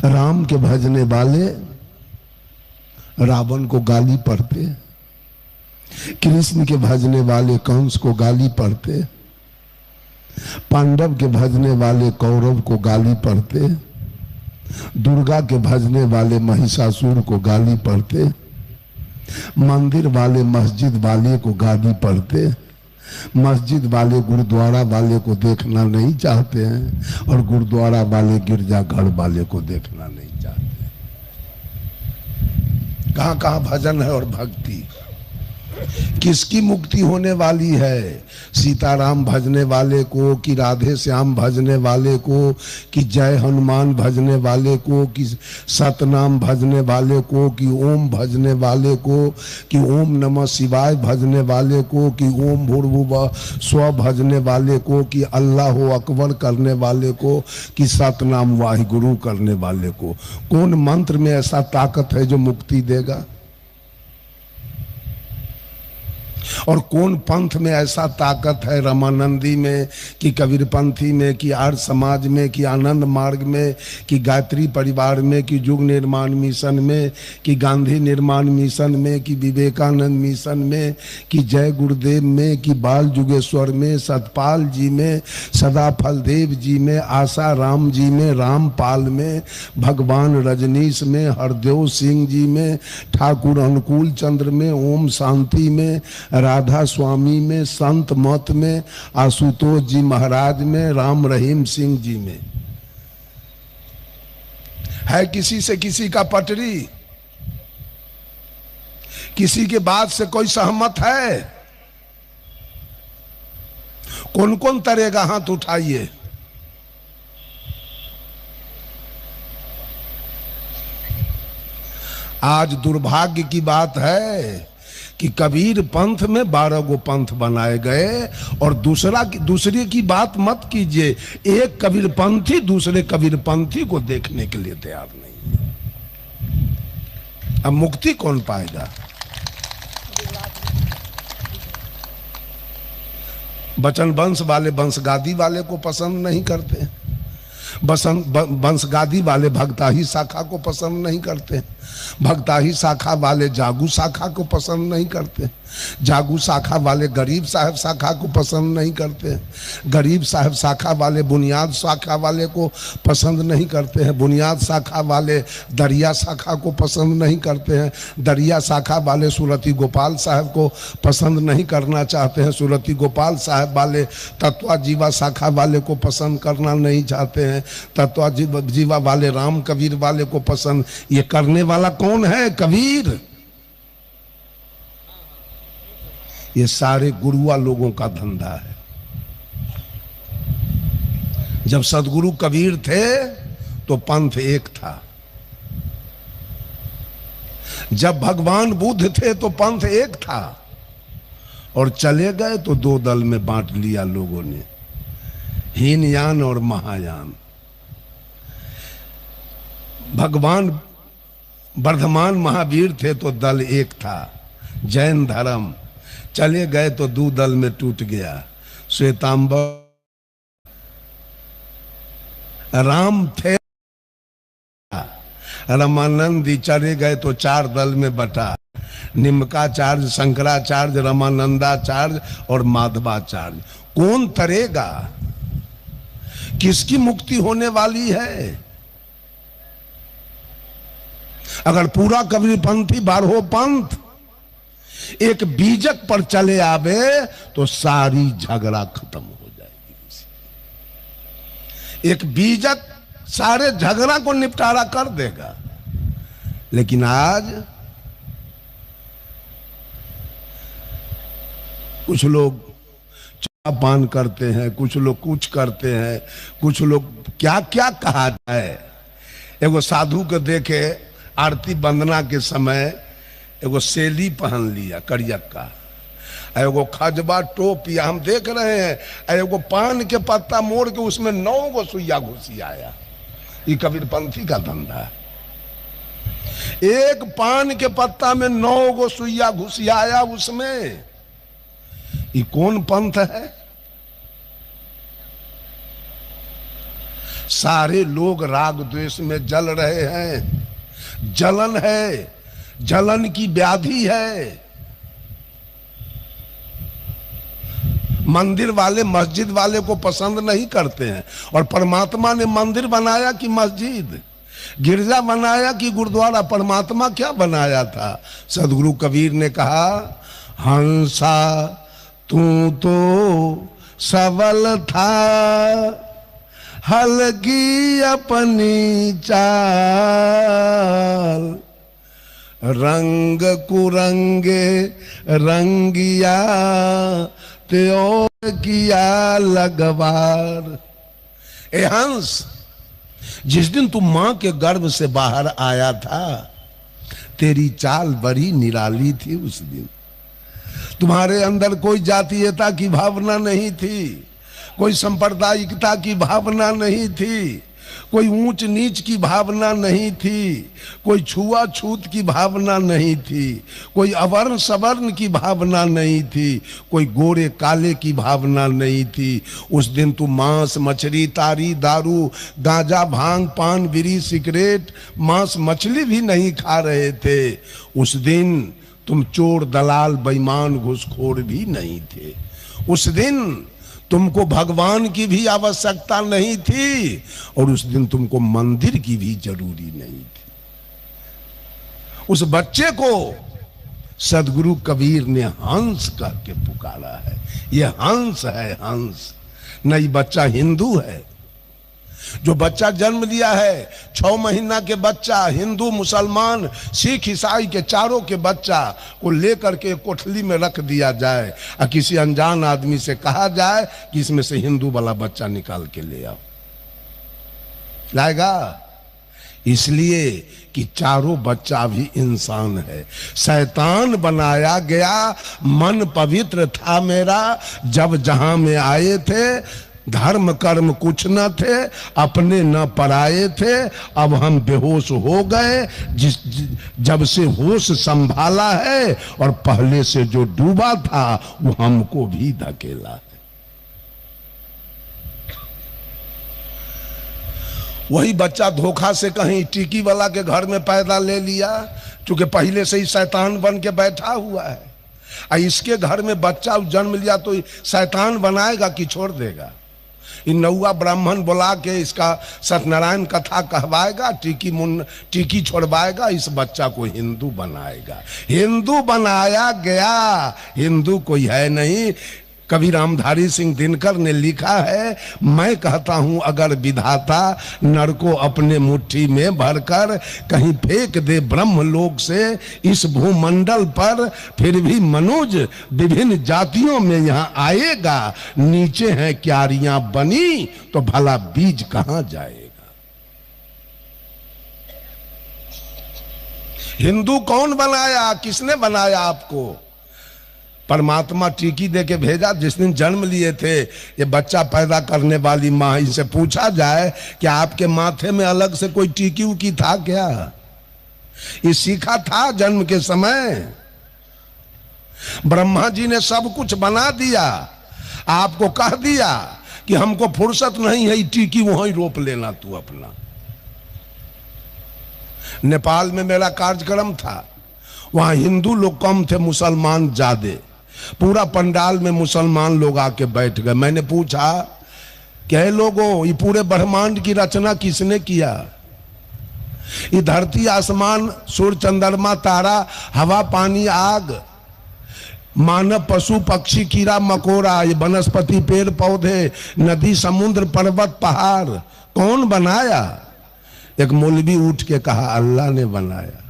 राम के भजने वाले रावण को गाली पढ़ते, कृष्ण के भजने वाले कंस को गाली पढ़ते, पांडव के भजने वाले कौरव को गाली पढ़ते, दुर्गा के भजने वाले महिषासुर को गाली पढ़ते, मंदिर वाले मस्जिद वाले को गाली पढ़ते, मस्जिद वाले गुरुद्वारा वाले को देखना नहीं चाहते हैं और गुरुद्वारा वाले गिरजाघर वाले को देखना नहीं चाहते। कहाँ कहाँ भजन है और भक्ति। किसकी मुक्ति होने वाली है? सीताराम भजने वाले को, कि राधे श्याम भजने वाले को, कि जय हनुमान भजने वाले को, कि सतनाम भजने वाले को, कि ओम भजने वाले को, कि ओम नमः शिवाय भजने वाले को, कि ओम भूर्भुवः स्व भजने वाले को, कि अल्लाह अकबर करने वाले को, कि सतनाम वाहिगुरु करने वाले को। कौन मंत्र में ऐसा ताकत है जो मुक्ति देगा? और कौन पंथ में ऐसा ताकत है, रामानंदी में, कि कबीरपंथी में, कि आर्य समाज में, कि आनंद मार्ग में, कि गायत्री परिवार में, कि युग निर्माण मिशन में, कि गांधी निर्माण मिशन में, कि विवेकानंद मिशन में, कि जय गुरुदेव में, कि बाल जुगेश्वर में, सतपाल जी में, सदा फलदेव जी में, आशा राम जी में, रामपाल में, भगवान रजनीश में, हरदेव सिंह जी में, ठाकुर अनुकूल चंद्र में, ओम शांति में, राधा स्वामी में, संत मत में, आशुतोष जी महाराज में, राम रहीम सिंह जी में। है किसी से किसी का पटरी? किसी के बात से कोई सहमत है? कौन कौन तरेगा? हाथ उठाइए। आज दुर्भाग्य की बात है कि कबीर पंथ में 12 गो पंथ बनाए गए और दूसरे की बात मत कीजिए। एक कबीरपंथी दूसरे कबीरपंथी को देखने के लिए तैयार नहीं है। अब मुक्ति कौन पाएगा? बचन वंश वाले वंशगादी वाले को पसंद नहीं करते, वंशगादी वाले भक्ताही शाखा को पसंद नहीं करते, भक्ताही शाखा वाले जागू शाखा को पसंद नहीं करते, जागू शाखा वाले गरीब साहब शाखा को पसंद नहीं करते, गरीब साहब शाखा वाले बुनियाद शाखा वाले को पसंद नहीं करते हैं, बुनियाद शाखा वाले दरिया शाखा को पसंद नहीं करते हैं, दरिया शाखा वाले सुरती गोपाल साहब को पसंद नहीं करना चाहते हैं, सुरती गोपाल साहब वाले तत्वा जीवा शाखा वाले को पसंद करना नहीं चाहते हैं, तत्वा जीवा वाले राम कबीर वाले को पसंद। ये करने वाला कौन है? कबीर। ये सारे गुरुआ लोगों का धंधा है। जब सदगुरु कबीर थे तो पंथ एक था, जब भगवान बुद्ध थे तो पंथ एक था, और चले गए तो 2 दल में बांट लिया लोगों ने, हीनयान और महायान। भगवान वर्धमान महावीर थे तो दल एक था, जैन धर्म। चले गए तो 2 दल में टूट गया, श्वेतांबर राम थे, रामानंदी। चले गए तो 4 दल में बटा, निम्काचार्य, शंकराचार्य, रामानंदाचार्य और माधवाचार्य। कौन तरेगा? किसकी मुक्ति होने वाली है? अगर पूरा कबीरपंथी 12 पंथ एक बीजक पर चले आवे तो सारी झगड़ा खत्म हो जाएगी। एक बीजक सारे झगड़ा को निपटारा कर देगा। लेकिन आज कुछ लोग चाय पान करते हैं, कुछ लोग कुछ करते हैं, कुछ लोग क्या क्या कहा जाए। एगो साधु को देखे आरती वंदना के समय एगो सेली पहन लिया करियक्का, एगो खजबा टोपी हम देख रहे हैं, एगो पान के पत्ता मोड़ के उसमें 9 गो सुइया घुसी आया। ये कबीरपंथी का धंधा है। एक पान के पत्ता में 9 गो सुइया घुसी आया उसमें। ये कौन पंथ है? सारे लोग राग द्वेष में जल रहे हैं। जलन है, जलन की व्याधि है। मंदिर वाले मस्जिद वाले को पसंद नहीं करते हैं, और परमात्मा ने मंदिर बनाया कि मस्जिद, गिरजा बनाया कि गुरुद्वारा? परमात्मा क्या बनाया था? सदगुरु कबीर ने कहा, हंसा तू तो सबल था, हलगी अपनी चाल, रंग कुरंगे रंगिया त्यो किया लगवार। ए हंस, जिस दिन तू मां के गर्भ से बाहर आया था, तेरी चाल बड़ी निराली थी। उस दिन तुम्हारे अंदर कोई जातीयता की भावना नहीं थी, कोई सांप्रदायिकता की भावना नहीं थी, कोई ऊंच नीच की भावना नहीं थी, कोई छुआछूत की भावना नहीं थी, कोई अवर्ण सवर्ण की भावना नहीं थी, कोई गोरे काले की भावना नहीं थी। उस दिन तू मांस मछली तारी दारू गांजा भांग पान बीड़ी सिगरेट मांस मछली भी नहीं खा रहे थे। उस दिन तुम चोर दलाल बेईमान घुसखोर भी नहीं थे। उस दिन तुमको भगवान की भी आवश्यकता नहीं थी, और उस दिन तुमको मंदिर की भी जरूरी नहीं थी। उस बच्चे को सदगुरु कबीर ने हंस करके पुकारा है। ये हंस है, हंस। न ये बच्चा हिंदू है। जो बच्चा जन्म लिया है, 6 महीना के बच्चा, हिंदू मुसलमान सिख ईसाई के चारों के बच्चा को लेकर के कोठली में रख दिया जाए और किसी अनजान आदमी से कहा जाए कि इसमें से हिंदू वाला बच्चा निकाल के ले आओ, लाएगा? इसलिए कि चारों बच्चा भी इंसान है। शैतान बनाया गया, मन पवित्र था मेरा, जब जहां में आए थे धर्म कर्म कुछ न थे, अपने न पराए थे। अब हम बेहोश हो गए, जब से होश संभाला है, और पहले से जो डूबा था वो हमको भी धकेला है। वही बच्चा धोखा से कहीं टिकी वाला के घर में पैदा ले लिया, क्योंकि पहले से ही शैतान बन के बैठा हुआ है। इसके घर में बच्चा जन्म लिया तो शैतान बनाएगा कि छोड़ देगा? इन नौवा ब्राह्मण बुला के इसका सत्यनारायण कथा कहवाएगा, टीकी छोड़वाएगा, इस बच्चा को हिंदू बनाएगा। हिंदू बनाया गया, हिंदू कोई है नहीं। कवि रामधारी सिंह दिनकर ने लिखा है, मैं कहता हूं अगर विधाता नर को अपने मुट्ठी में भरकर कहीं फेंक दे ब्रह्मलोक से इस भूमंडल पर, फिर भी मनुष्य विभिन्न जातियों में यहां आएगा। नीचे हैं क्यारियां बनी तो भला बीज कहां जाएगा? हिंदू कौन बनाया? किसने बनाया आपको? परमात्मा टीकी दे के भेजा। जिस दिन जन्म लिए थे ये बच्चा पैदा करने वाली माँ, इनसे पूछा जाए कि आपके माथे में अलग से कोई टीकी उकी था क्या? ये सीखा था जन्म के समय? ब्रह्मा जी ने सब कुछ बना दिया, आपको कह दिया कि हमको फुर्सत नहीं है, टीकी वहीं रोप लेना तू अपना। नेपाल में मेरा कार्यक्रम था, वहां हिंदू लोग कम थे, मुसलमान ज्यादा। पूरा पंडाल में मुसलमान लोग आके बैठ गए। मैंने पूछा, क्या लोगों, ये पूरे ब्रह्मांड की रचना किसने किया? ये धरती आसमान सूर्य चंद्रमा तारा हवा पानी आग मानव पशु पक्षी कीड़ा मकोड़ा, ये वनस्पति पेड़ पौधे नदी समुद्र पर्वत पहाड़ कौन बनाया? एक मौलवी उठ के कहा, अल्लाह ने बनाया।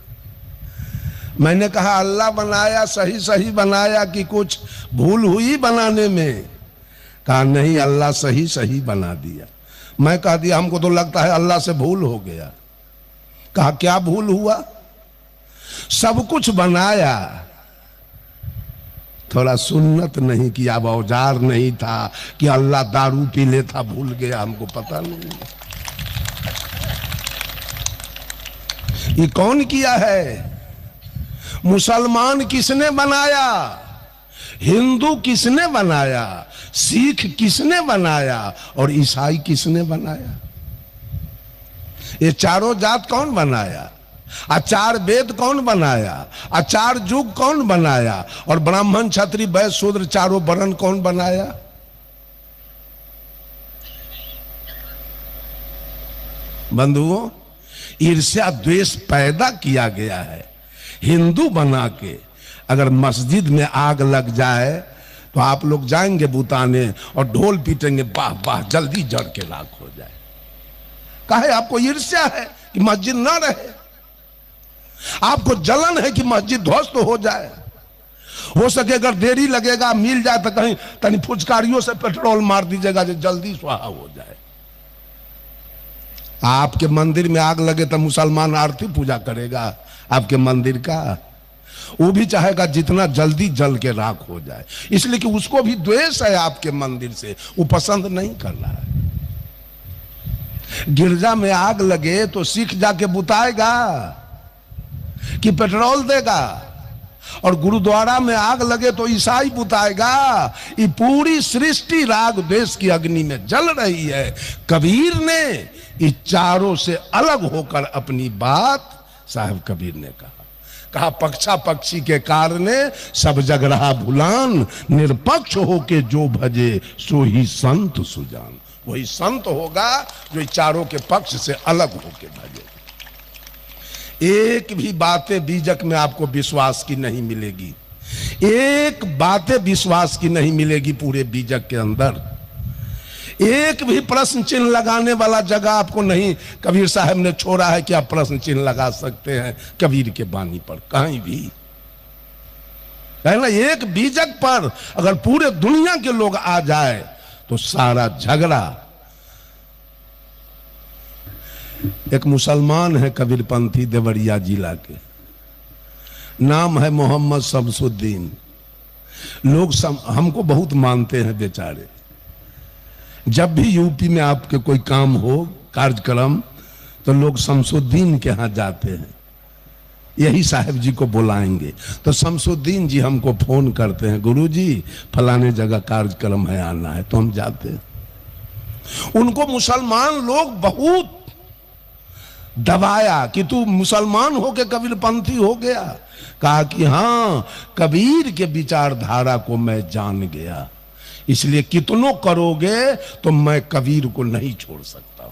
मैंने कहा, अल्लाह बनाया, सही सही बनाया कि कुछ भूल हुई बनाने में? कहा नहीं, अल्लाह सही सही बना दिया। मैं कह दिया, हमको तो लगता है अल्लाह से भूल हो गया। कहा क्या भूल हुआ? सब कुछ बनाया, थोड़ा सुन्नत नहीं किया, औजार नहीं था कि अल्लाह दारू पी लेता, भूल गया, हमको पता नहीं। ये कौन किया है? मुसलमान किसने बनाया? हिंदू किसने बनाया? सिख किसने बनाया? और ईसाई किसने बनाया? ये चारों जात कौन बनाया? चार वेद कौन बनाया? चार युग कौन बनाया? और ब्राह्मण क्षत्रिय वैश्य शूद्र चारों वर्ण कौन बनाया? बंधुओं, ईर्ष्या द्वेष पैदा किया गया है। हिंदू बना के अगर मस्जिद में आग लग जाए तो आप लोग जाएंगे बुताने और ढोल पीटेंगे, वाह वाह जल्दी जड़ के राख हो जाए। काहे? आपको ईर्ष्या है कि मस्जिद ना रहे, आपको जलन है कि मस्जिद ध्वस्त हो जाए। हो सके अगर देरी लगेगा, मिल जाए तो कहीं तनी फुचकारियों से पेट्रोल मार दीजिएगा जो जल्दी स्वाहा हो जाए। आपके मंदिर में आग लगे तो मुसलमान आरती पूजा करेगा आपके मंदिर का? वो भी चाहेगा जितना जल्दी जल के राख हो जाए, इसलिए कि उसको भी द्वेष है आपके मंदिर से, वो पसंद नहीं कर रहा है। गिरजा में आग लगे तो सिख जाके बुताएगा कि पेट्रोल देगा, और गुरुद्वारा में आग लगे तो ईसाई बुताएगा। ये पूरी सृष्टि राग द्वेष की अग्नि में जल रही है। कबीर ने इस चारों से अलग होकर अपनी बात साहब कबीर ने कहा पक्षा पक्षी के कारणे सब जग रहा भुलान, निरपक्ष होके जो भजे सो ही संत सुजान। वही संत होगा जो इस चारों के पक्ष से अलग होके भजे। एक भी बातें बीजक में आपको विश्वास की नहीं मिलेगी, एक बातें विश्वास की नहीं मिलेगी पूरे बीजक के अंदर। एक भी प्रश्न चिन्ह लगाने वाला जगह आपको नहीं कबीर साहब ने छोड़ा है कि आप प्रश्न चिन्ह लगा सकते हैं कबीर के बानी पर, कहीं भी है ना। एक बीजक पर अगर पूरे दुनिया के लोग आ जाए तो सारा झगड़ा। एक मुसलमान है कबीरपंथी देवरिया जिला के, नाम है मोहम्मद शमसुद्दीन। लोग हमको बहुत मानते हैं बेचारे। जब भी यूपी में आपके कोई काम हो कार्यक्रम तो लोग शमसुद्दीन के यहाँ जाते हैं, यही साहब जी को बुलाएंगे तो शमसुद्दीन जी हमको फोन करते हैं, गुरुजी फलाने जगह कार्यक्रम है, आना है, तो हम जाते हैं। उनको मुसलमान लोग बहुत दबाया कि तू मुसलमान हो के कबीरपंथी हो गया। कहा कि हाँ, कबीर के विचारधारा को मैं जान गया, इसलिए कितनों करोगे तो मैं कबीर को नहीं छोड़ सकता।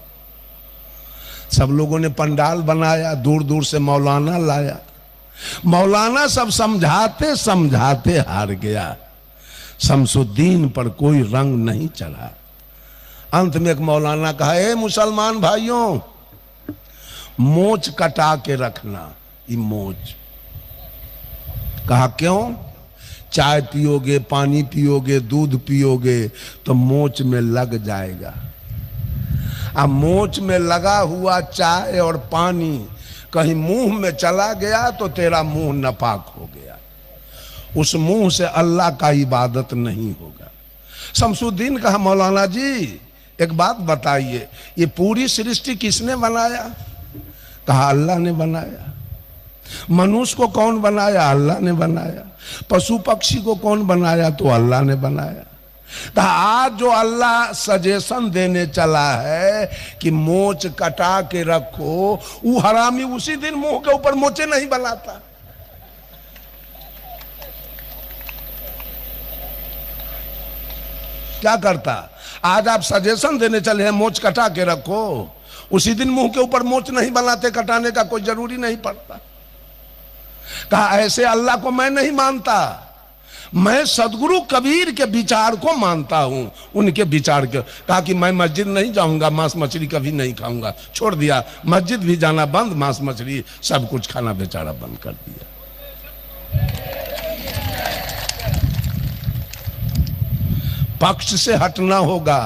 सब लोगों ने पंडाल बनाया, दूर दूर से मौलाना लाया। मौलाना सब समझाते समझाते हार गया, शमसुद्दीन पर कोई रंग नहीं चढ़ा। अंत में एक मौलाना कहा, ए मुसलमान भाइयों, मोच कटा के रखना। ये मोच। कहा क्यों? चाय पियोगे, पानी पियोगे, दूध पियोगे तो मोच में लग जाएगा। अब मोच में लगा हुआ चाय और पानी कहीं मुंह में चला गया तो तेरा मुंह नापाक हो गया, उस मुंह से अल्लाह का इबादत नहीं होगा। शमसुद्दीन कहा, मौलाना जी एक बात बताइए, ये पूरी सृष्टि किसने बनाया? कहा अल्लाह ने बनाया। मनुष्य को कौन बनाया? अल्लाह ने बनाया। पशु पक्षी को कौन बनाया? तो अल्लाह ने बनाया। कहा आज जो अल्लाह सजेशन देने चला है कि मोच कटा के रखो, वो हरामी उसी दिन मुंह के ऊपर मोचे नहीं बनाता। क्या करता? आज आप सजेशन देने चले हैं मोच कटा के रखो, उसी दिन मुंह के ऊपर मोच नहीं बनाते, कटाने का कोई जरूरी नहीं पड़ता। कहा ऐसे अल्लाह को मैं नहीं मानता, मैं सदगुरु कबीर के विचार को मानता हूं, उनके विचार के। कहा कि मैं मस्जिद नहीं जाऊंगा, मांस मछली कभी नहीं खाऊंगा। छोड़ दिया, मस्जिद भी जाना बंद, मांस मछली सब कुछ खाना बेचारा बंद कर दिया। पक्ष से हटना होगा।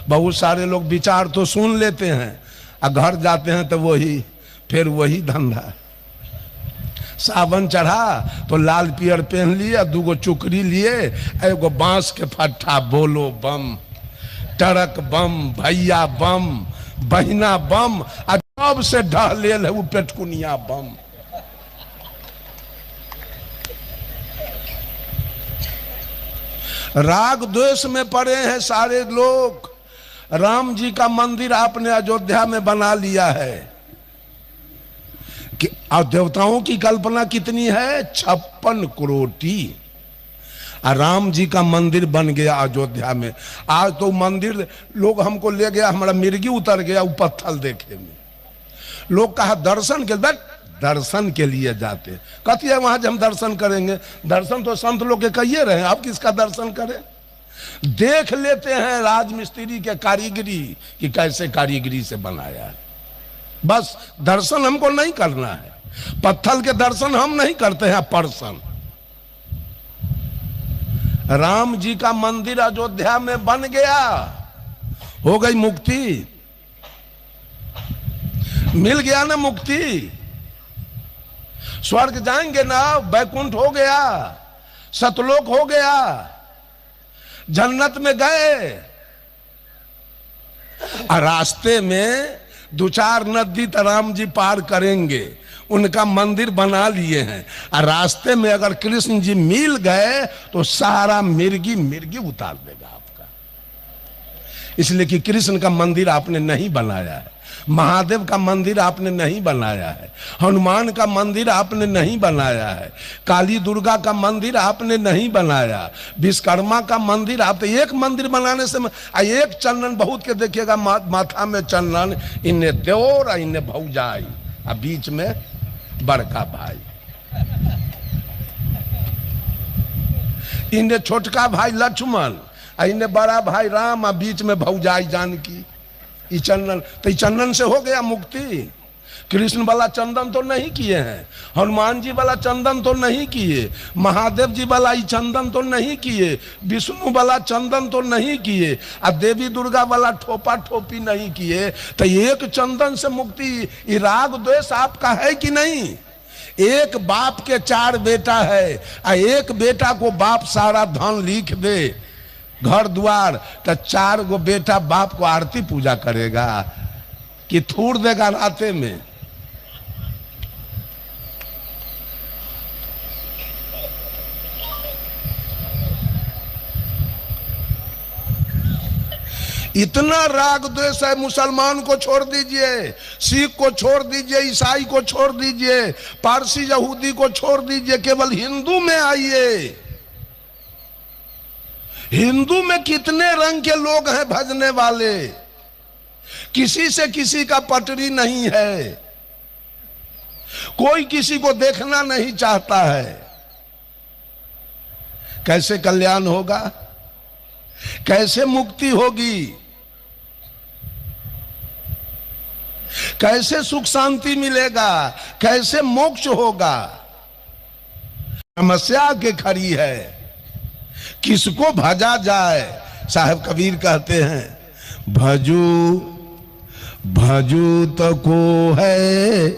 बहुत सारे लोग विचार तो सुन लेते हैं और घर जाते हैं तो फिर वही धंधा। सावन चढ़ा तो लाल पियर पहन लिए, दूगो चुकरी लिए, एगो बांस के फट्ठा, बोलो बम, टरक बम, भैया बम, बहिना बम, अब से ढह ले वो पेटकुनिया बम। राग द्वेष में पड़े हैं सारे लोग। राम जी का मंदिर आपने अयोध्या में बना लिया है कि और देवताओं की कल्पना कितनी है, 56 करोड़। राम जी का मंदिर बन गया अयोध्या में। आज तो मंदिर लोग हमको ले गया, हमारा मिर्गी उतर गया वो पत्थर देखे में। लोग कहा दर्शन के बाद दर्शन के लिए जाते, कहती है वहां जब हम दर्शन करेंगे, दर्शन तो संत लोग के कहिए रहे, आप किसका दर्शन करें। देख लेते हैं राजमिस्त्री के कारीगरी कि कैसे कारीगरी से बनाया है, बस दर्शन हमको नहीं करना है। पत्थर के दर्शन हम नहीं करते हैं पर्सन। राम जी का मंदिर अयोध्या में बन गया, हो गई मुक्ति, मिल गया ना मुक्ति। स्वर्ग जाएंगे ना, बैकुंठ हो गया, सतलोक हो गया, जन्नत में गए। और रास्ते में 2-4 नदी तो राम जी पार करेंगे, उनका मंदिर बना लिए हैं। और रास्ते में अगर कृष्ण जी मिल गए तो सारा मिर्गी मिर्गी उतार देगा आपका। इसलिए कि कृष्ण का मंदिर आपने नहीं बनाया है, महादेव का मंदिर आपने नहीं बनाया है, हनुमान का मंदिर आपने नहीं बनाया है, काली दुर्गा का मंदिर आपने नहीं बनाया, विश्वकर्मा का मंदिर। आप तो एक मंदिर बनाने से एक चंदन बहुत के देखिएगा, माथा में चंदन, इन्हें देवर इन्हें भौजाई, और बीच में बड़का भाई, इन्हें छोटका भाई लक्ष्मण, इन्हें बड़ा भाई राम, और बीच में भौजाई जानकी। ये चंदन तो चंदन से हो गया मुक्ति। कृष्ण वाला चंदन तो नहीं किए हैं, हनुमान जी वाला चंदन तो नहीं किए, महादेव जी वाला ये चंदन तो नहीं किए, विष्णु वाला चंदन तो नहीं किए, और देवी दुर्गा वाला ठोपा ठोपी नहीं किए। तो एक चंदन से मुक्ति। ये राग द्वेष आपका है कि नहीं। एक बाप के 4 बेटा है, और एक बेटा को बाप सारा धन लिख दे, घर द्वार, तो 4 गो बेटा बाप को आरती पूजा करेगा कि थूड़ देगा राते में। इतना राग द्वेष है। मुसलमान को छोड़ दीजिए, सिख को छोड़ दीजिए, ईसाई को छोड़ दीजिए, पारसी यहूदी को छोड़ दीजिए, केवल हिंदू में आइए। हिंदू में कितने रंग के लोग हैं भजने वाले, किसी से किसी का पटरी नहीं है, कोई किसी को देखना नहीं चाहता है। कैसे कल्याण होगा, कैसे मुक्ति होगी, कैसे सुख शांति मिलेगा, कैसे मोक्ष होगा। समस्या के खड़ी है, किसको भजा जाए। साहब कबीर कहते हैं, भजू भजू तो को है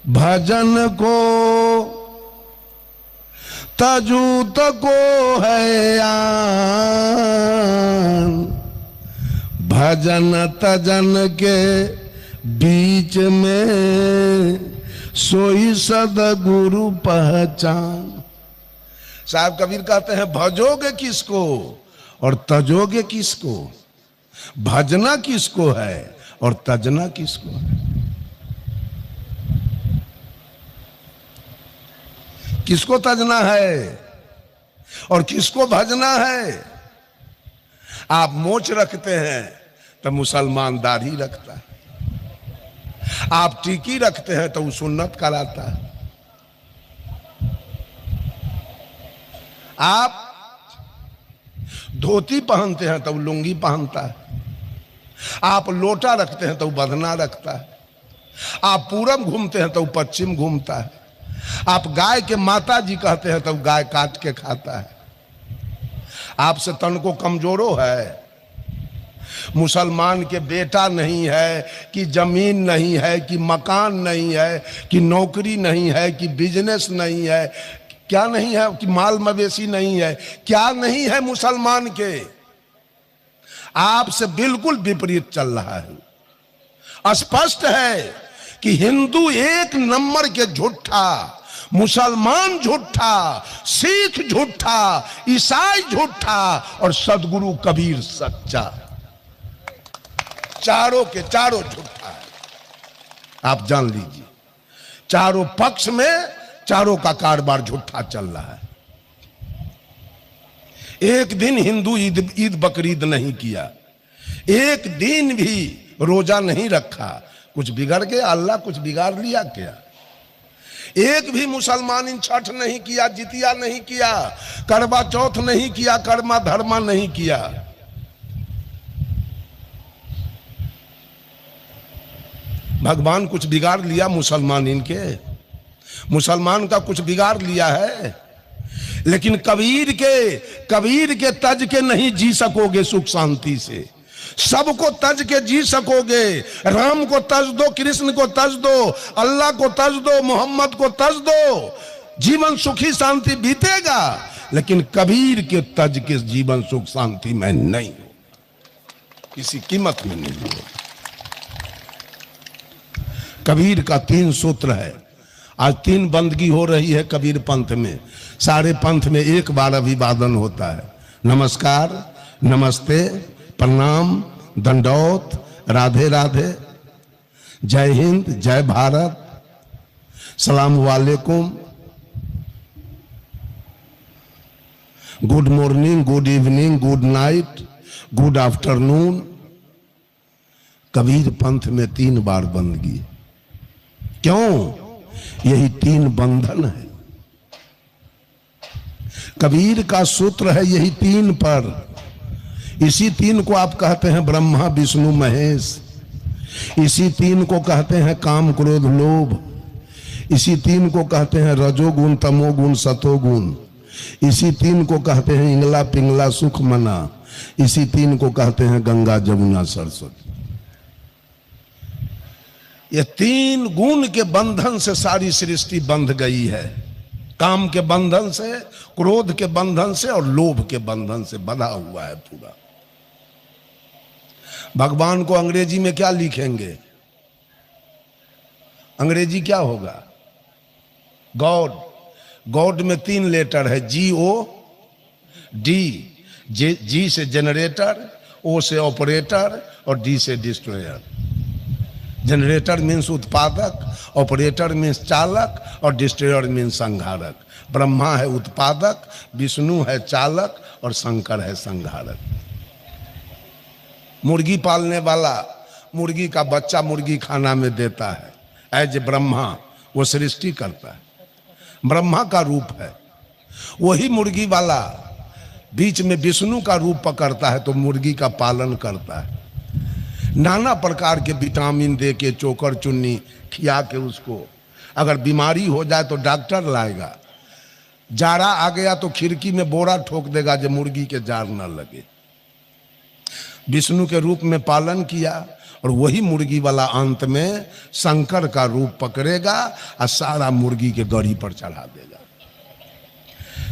भजन को, तजू तो को है आन, भजन तजन के बीच में सोई सदगुरु पहचान। साहब कबीर कहते हैं, भजोगे किसको और तजोगे किसको, भजना किसको है और तजना किसको है। किसको तजना है और किसको भजना है। आप मोच रखते हैं तो मुसलमान दाढ़ी रखता है, आप टीकी रखते हैं तो वो सुन्नत कराता है, आप धोती पहनते हैं तो लुंगी पहनता है, आप लोटा रखते हैं तो बदना रखता है, आप पूरब घूमते हैं तो पश्चिम घूमता है, आप गाय के माता जी कहते हैं तो गाय काट के खाता है। आपसे तन को कमजोरो है। मुसलमान के बेटा नहीं है कि जमीन नहीं है कि मकान नहीं है कि नौकरी नहीं है कि बिजनेस नहीं है, क्या नहीं है कि माल मवेशी नहीं है, क्या नहीं है मुसलमान के। आपसे बिल्कुल विपरीत चल रहा है। स्पष्ट है कि हिंदू 1 नंबर के झूठा, मुसलमान झूठा, सिख झूठा, ईसाई झूठा और सदगुरु कबीर सच्चा। चारों के चारों झूठा है। आप जान लीजिए, चारों पक्ष में चारों का कारोबार झूठा चल रहा है। एक दिन हिंदू ईद बकरीद नहीं किया, एक दिन भी रोजा नहीं रखा, कुछ बिगड़ गया? अल्लाह कुछ बिगाड़ लिया क्या? एक भी मुसलमान इन छठ नहीं किया, जितिया नहीं किया, करवा चौथ नहीं किया, कर्मा धर्मा नहीं किया। भगवान कुछ बिगाड़ लिया मुसलमान इनके? मुसलमान का कुछ बिगाड़ लिया है? लेकिन कबीर के तज के नहीं जी सकोगे सुख शांति से। सबको तज के जी सकोगे। राम को तज दो, कृष्ण को तज दो, अल्लाह को तज दो, मोहम्मद को तज दो, जीवन सुखी शांति बीतेगा। लेकिन कबीर के तज के जीवन सुख शांति में नहीं हो, किसी कीमत में नहीं हो। कबीर का 3 सूत्र है। आज 3 बंदगी हो रही है कबीर पंथ में। सारे पंथ में एक बार अभिवादन होता है। नमस्कार, नमस्ते, प्रणाम, दंडौत, राधे राधे, जय हिंद, जय भारत, सलाम वालेकुम, good morning, good evening, good night, good afternoon. Kabir Panth में 3 बार बंदगी। क्यों? यही 3 बंधन है। कबीर का सूत्र है यही 3 पर। इसी 3 को आप कहते हैं ब्रह्मा विष्णु महेश। इसी 3 को कहते हैं काम क्रोध लोभ। इसी 3 को कहते हैं रजोगुण तमोगुण सतोगुण। इसी 3 को कहते हैं इंगला पिंगला सुख मना। इसी 3 को कहते हैं गंगा जमुना सरस्वती। ये 3 गुण के बंधन से सारी सृष्टि बंध गई है। काम के बंधन से, क्रोध के बंधन से और लोभ के बंधन से बंधा हुआ है पूरा। भगवान को अंग्रेजी में क्या लिखेंगे? अंग्रेजी क्या होगा? गॉड। गॉड में 3 लेटर है, GOD। जी से जनरेटर, O से ऑपरेटर और D से डिस्ट्रॉयर। जनरेटर मीन्स उत्पादक, ऑपरेटर मीन्स चालक और डिस्ट्रॉयर मीन्स संहारक। ब्रह्मा है उत्पादक, विष्णु है चालक और शंकर है संहारक। मुर्गी पालने वाला मुर्गी का बच्चा मुर्गी खाना में देता है, एज ब्रह्मा वो सृष्टि करता है, ब्रह्मा का रूप है। वही मुर्गी वाला बीच में विष्णु का रूप पकड़ता है तो मुर्गी का पालन करता है। नाना प्रकार के विटामिन दे के, चोकर चुन्नी खिया के उसको, अगर बीमारी हो जाए तो डॉक्टर लाएगा। जाड़ा आ गया तो खिड़की में बोरा ठोक देगा जो मुर्गी के जार न लगे। विष्णु के रूप में पालन किया और वही मुर्गी वाला अंत में शंकर का रूप पकड़ेगा और सारा मुर्गी के गड़ी पर चढ़ा देगा।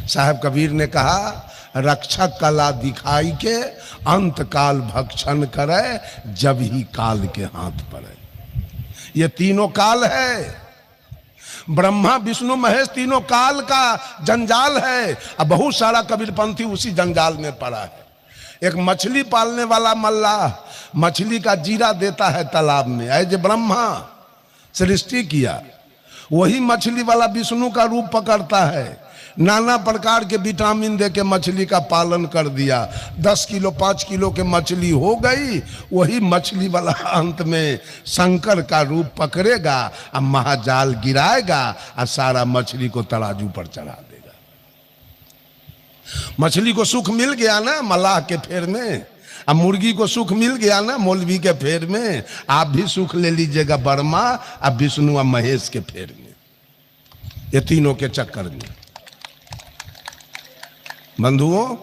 साहब कबीर ने कहा, रक्षक कला दिखाई के अंत काल भक्षण करे, जब ही काल के हाथ पड़े। ये 3 काल है, ब्रह्मा विष्णु महेश, 3 काल का जंजाल है। अब बहुत सारा कबीरपंथी उसी जंजाल में पड़ा है। एक मछली पालने वाला मल्लाह मछली का जीरा देता है तालाब में, ऐसे ब्रह्मा सृष्टि किया। वही मछली वाला विष्णु का रूप पकड़ता है, नाना प्रकार के विटामिन दे के मछली का पालन कर दिया। 10 किलो 5 किलो के मछली हो गई। वही मछली वाला अंत में शंकर का रूप पकड़ेगा और महाजाल गिराएगा और सारा मछली को तराजू पर चढ़ा देगा। मछली को सुख मिल गया ना मल्लाह के फेर में, अब मुर्गी को सुख मिल गया ना मौलवी के फेर में। आप भी सुख ले लीजिएगा ब्रह्मा और विष्णु और महेश के फेर में, ये 3 के चक्कर में। बंधुओं,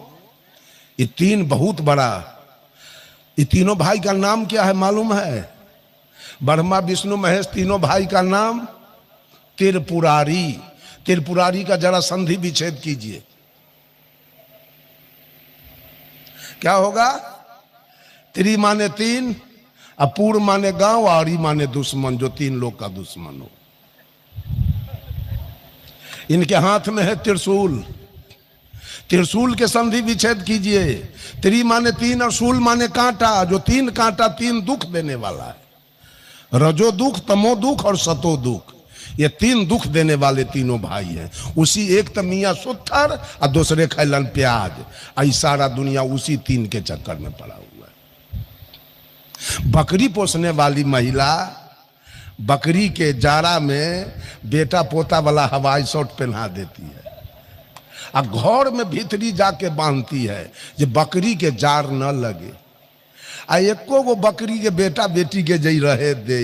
ये 3 बहुत बड़ा, ये 3 भाई का नाम क्या है मालूम है? ब्रह्मा विष्णु महेश 3 भाई का नाम त्रिपुरारी। त्रिपुरारी का जरा संधि विच्छेद कीजिए, क्या होगा? त्रि माने 3, अपूर माने गांव, आरी माने दुश्मन, जो 3 लोग का दुश्मन हो। इनके हाथ में है त्रिशूल। त्रिशूल के संधि विच्छेद कीजिए। त्रि माने तीन और शूल माने कांटा, जो तीन कांटा तीन दुख देने वाला है। रजो दुख, तमो दुख और सतो दुख, ये तीन दुख देने वाले तीनों भाई हैं। उसी एक तो मियाँ सुत्थर और दूसरे खैलन प्याज, आई सारा दुनिया उसी तीन के चक्कर में पड़ा हुआ है। बकरी पोसने वाली महिला बकरी के जारा में बेटा पोता वाला हवाई शॉट पहना देती है और घर में भीतरी जाके बांधती है जो बकरी के जार न लगे। आ एको गो बकरी के बेटा बेटी के जई रहे दे,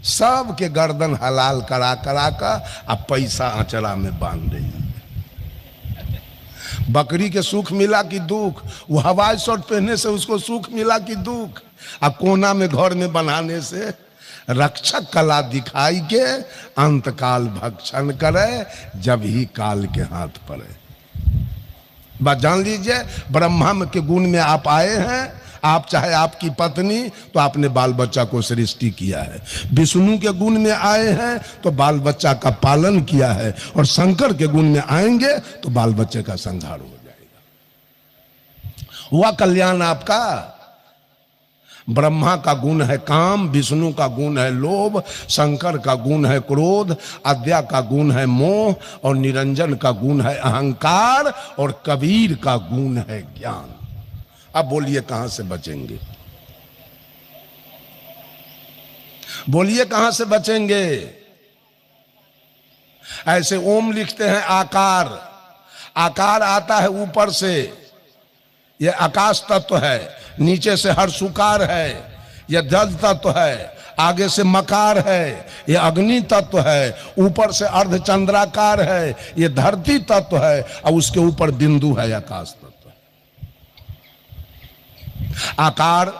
सब के गर्दन हलाल करा करा का आ पैसा अचरा में बांध रही। बकरी के सुख मिला कि दुख? वो हवाई शॉट पहनने से उसको सुख मिला कि दुख? आ कोना में घर में बनाने से रक्षक कला दिखाई के अंतकाल भक्षण करे, जब ही काल के हाथ पड़े। बात जान लीजिए, ब्रह्मा के गुण में आप आए हैं। आप चाहे आपकी पत्नी, तो आपने बाल बच्चा को सृष्टि किया है। विष्णु के गुण में आए हैं तो बाल बच्चा का पालन किया है, और शंकर के गुण में आएंगे तो बाल बच्चे का संहार हो जाएगा। हुआ कल्याण आपका। ब्रह्मा का गुण है काम, विष्णु का गुण है लोभ, शंकर का गुण है क्रोध, अद्या का गुण है मोह, और निरंजन का गुण है अहंकार, और कबीर का गुण है ज्ञान। अब बोलिए कहां से बचेंगे? बोलिए कहां से बचेंगे? ऐसे ओम लिखते हैं आकार, आकार आता है ऊपर से, यह आकाश तत्व है। नीचे से हर्षुकार है, यह जल तत्व है। आगे से मकार है, यह अग्नि तत्व है। ऊपर से अर्धचंद्राकार है, यह धरती तत्व है। और उसके ऊपर बिंदु है, आकाश तत्व। आकार,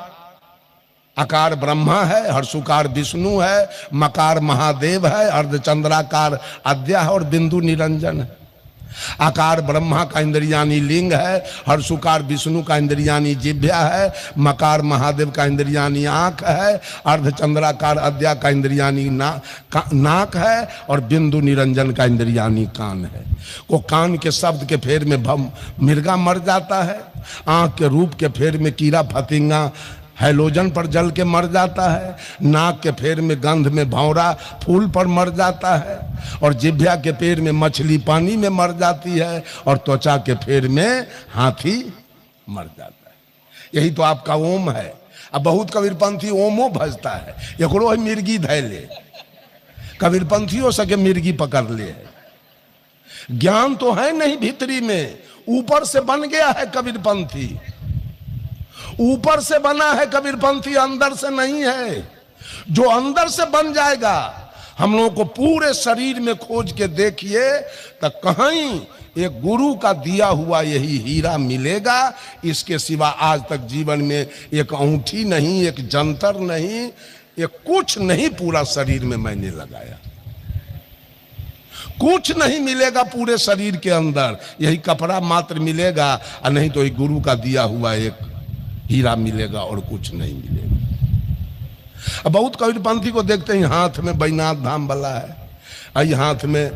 आकार ब्रह्मा है, हर्षुकार विष्णु है, मकार महादेव है, अर्धचंद्राकार अद्या है, और बिंदु निरंजन है। आकार ब्रह्मा का इंद्रियानी लिंग है, हर्षुकार विष्णु का इंद्रियानी जिह्वा है, मकार महादेव का इंद्रियानी आंख है, अर्धचंद्राकार अद्या का इंद्रियानी नाक है, और बिंदु निरंजन का इंद्रियानी कान है। को कान के शब्द के फेर में मिर्गा मर जाता है, आंख के रूप के फेर में कीड़ा फतिंगा हैलोजन पर जल के मर जाता है, नाक के फेर में गंध में भौरा फूल पर मर जाता है, और जिह्वा के फेर में मछली पानी में मर जाती है, और त्वचा के फेर में हाथी मर जाता है। यही तो आपका ओम है। अब बहुत कबीरपंथी ओमो भजता है, एकरो है मिर्गी धैले। कबीरपंथियों सके मिर्गी पकड़ ले है। ज्ञान तो है नहीं भीतरी में, ऊपर से बन गया है कबीरपंथी। ऊपर से बना है कबीरपंथी, अंदर से नहीं है। जो अंदर से बन जाएगा, हम लोगों को पूरे शरीर में खोज के देखिए तो कहीं एक गुरु का दिया हुआ यही हीरा मिलेगा। इसके सिवा आज तक जीवन में एक अंगूठी नहीं, एक जंतर नहीं, एक कुछ नहीं पूरा शरीर में मैंने लगाया। कुछ नहीं मिलेगा पूरे शरीर के अंदर, यही कपड़ा मात्र मिलेगा, और नहीं तो एक गुरु का दिया हुआ एक हीरा मिलेगा, और कुछ नहीं मिलेगा। अब बहुत कबीरपंथी को देखते हैं हाथ में बैजनाथ धाम वाला है, आई हाथ में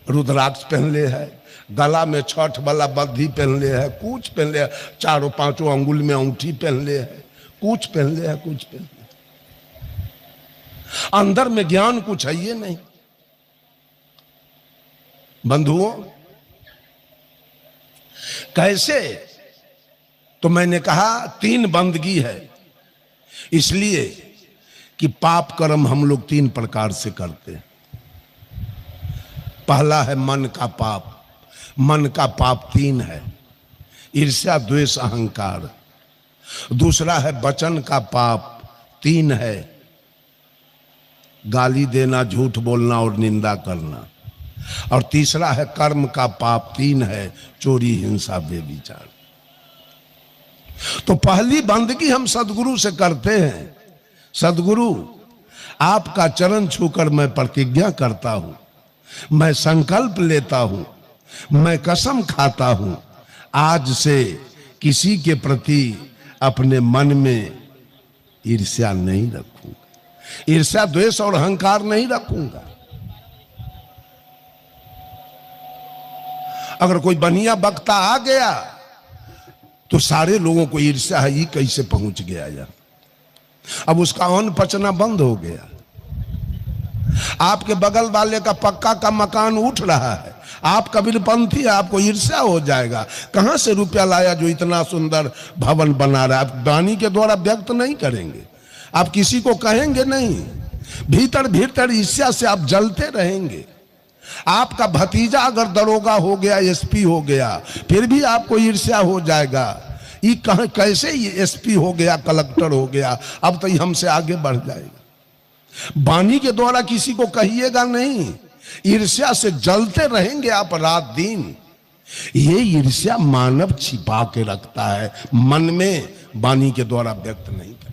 रुद्राक्ष पहन ले है, गला में छठ वाला बद्धी पहन ले है, कुछ पहन ले है, चारों पांचों अंगुल में अंगूठी पहन ले है, कुछ पहन ले है, कुछ पहन ले। अंदर में ज्ञान कुछ है ये नहीं। बंधुओं, कैसे? तो मैंने कहा तीन बंदगी है, इसलिए कि पाप कर्म हम लोग तीन प्रकार से करते हैं। पहला है मन का पाप। मन का पाप तीन है, ईर्ष्या द्वेष अहंकार। दूसरा है वचन का पाप, तीन है, गाली देना, झूठ बोलना और निंदा करना। और तीसरा है कर्म का पाप, तीन है, चोरी हिंसा बेविचार। तो पहली बंदगी हम सदगुरु से करते हैं। सदगुरु, आपका चरण छूकर मैं प्रतिज्ञा करता हूं, मैं संकल्प लेता हूं, मैं कसम खाता हूं, आज से किसी के प्रति अपने मन में ईर्ष्या नहीं रखूंगा, ईर्ष्या द्वेष और अहंकार नहीं रखूंगा। अगर कोई बढ़िया वक्ता आ गया तो सारे लोगों को ईर्ष्या है, ये कैसे पहुंच गया यार। अब उसका अन्न पचना बंद हो गया। आपके बगल वाले का पक्का का मकान उठ रहा है, आप कबीरपंथी है, आपको ईर्ष्या हो जाएगा। कहां से रुपया लाया जो इतना सुंदर भवन बना रहा है। आप वाणी के द्वारा व्यक्त नहीं करेंगे, आप किसी को कहेंगे नहीं, भीतर भीतर ईर्ष्या से आप जलते रहेंगे। आपका भतीजा अगर दरोगा हो गया, एसपी हो गया, फिर भी आपको ईर्ष्या हो जाएगा। ये कहां कैसे ये एसपी हो गया, कलेक्टर हो गया, अब तो ये हमसे आगे बढ़ जाएगा। वाणी के द्वारा किसी को कहिएगा नहीं, ईर्ष्या से जलते रहेंगे आप रात दिन। ये ईर्ष्या मानव छिपा के रखता है, मन में वाणी के द्वारा व्यक्त नहीं करता।